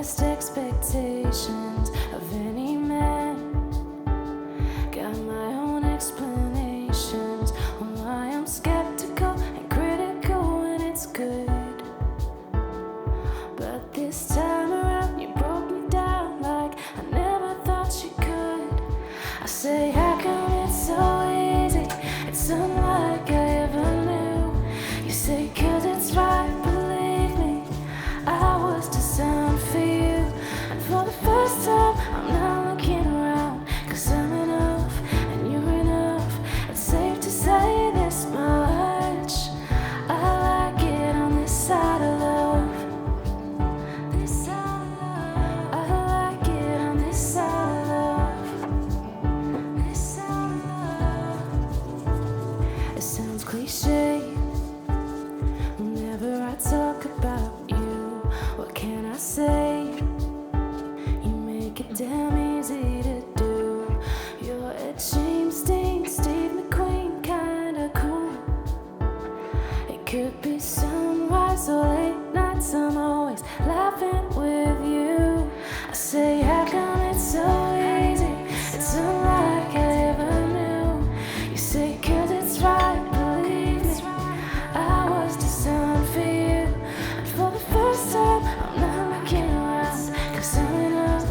best expectations of any man. Got my own explanations on why I'm skeptical and critical when it's good. But this time around you broke me down like I never thought you could. I say how come it's so easy, it's unlike I ever knew. You say 'cause it's right, believe me, I was designed for you. And for the first time I'm not looking around, 'cause I'm enough and you're enough. It's safe to say this much, I like it on this side of love. This side of love, I like it on this side of love. This side of love. It sounds cliche whenever I talk about you. What can I say? You make it damn easy to do. You're a James Dean, Steve McQueen kinda cool. It could be sunrise or late nights, I'm always laughing with you. I say how come it's so easy, it's unlike I ever knew. You say 'cause it's right, believe me, I was designed for you. And for the first time I'm not looking around, 'cause I'm enough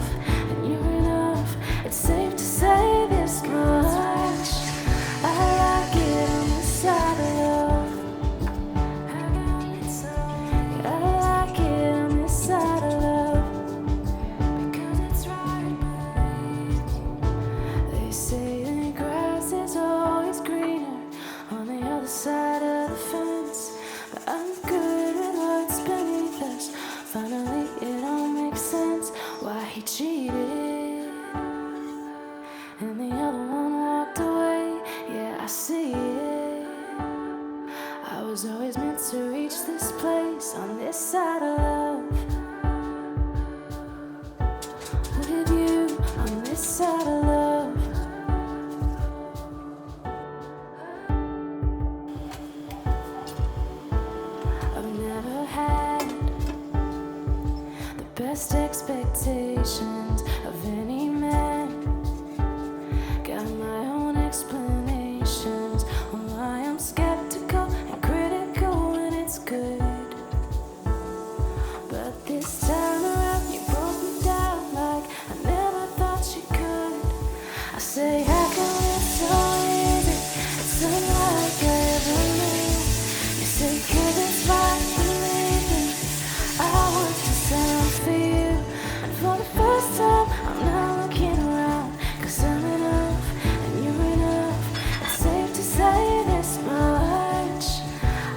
and you're enough. It's safe to say this much, I like it on this side of love. I like it on this side of love, because it's right, believe me. They say the grass is always greener on the other side of the fence, but I'm good with what's beneath us. Finally it all makes sense why he cheated and the other one walked away. Yeah, I see it. I was always meant to reach this place on this side of love, with you on this side of love. I've never had the best expectations of any man. Got my own explanations on why I'm skeptical and critical when it's good. But this time around you broke me down like I never thought you could. I say how come it's so easy, it's unlike I ever knew. You say 'cause it's right, believe me, I was designed for you. And for the first time I'm not looking around, 'cause I'm enough and you're enough. It's safe to say this much,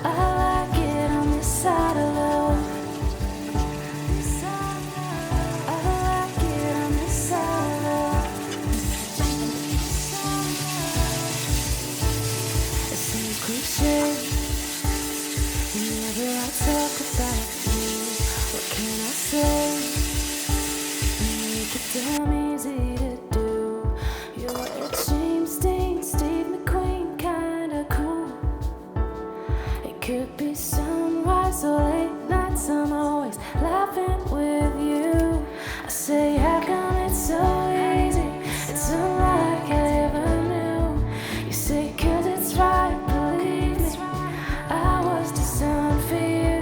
I like it on this side of love. This side of love, I like it on this side of love. It seems cliche whenever I talk about you. What can I say? You make it damn easy to do. You're a James Dean, Steve McQueen kinda cool. It could be sunrise or late nights, I'm always laughing with you. I say how come it's so easy, it's unlike I ever knew. You say 'cause it's right, believe me, I was designed for you.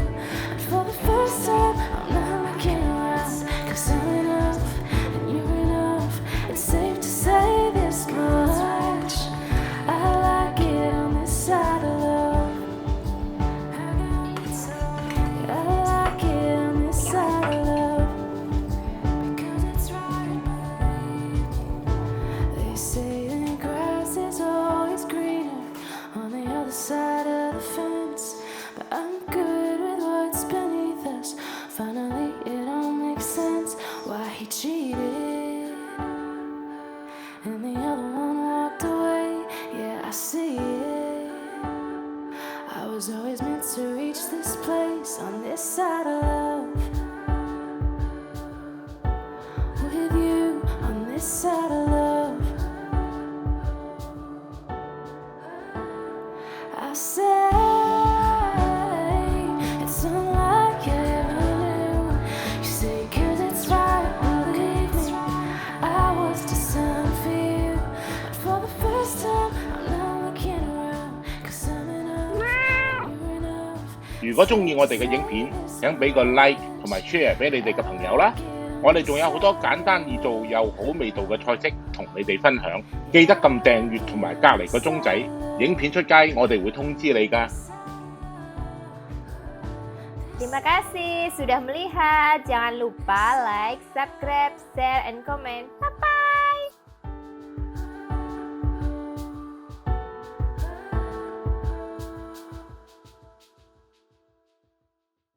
And for the first time I'm not looking around, 'cause I'm enough and you're enough. It's safe to say this much, I like it on this side of love. I like it on this side of love, because it's right, believe me. They say the grass is always greener on the other side of the fence, but I'm good with what's beneath us. Finally it all makes sense why he cheated and the other one walked away. Yeah, I see it. I was always meant to reach this place on this side of love, with you on this side of love. I say it's unlike I ever knew. You say 'cause it's 如果中意我哋嘅影片，請俾個 like 同埋 share 俾你哋嘅朋友啦。我哋仲有好多簡單易做又好味道嘅菜式同你哋分享，記得撳訂閱同埋隔離個鐘仔，影片出街我哋會通知你㗎。Terima kasih sudah melihat. Jangan lupa like, subscribe, share, and comment. Bye-bye.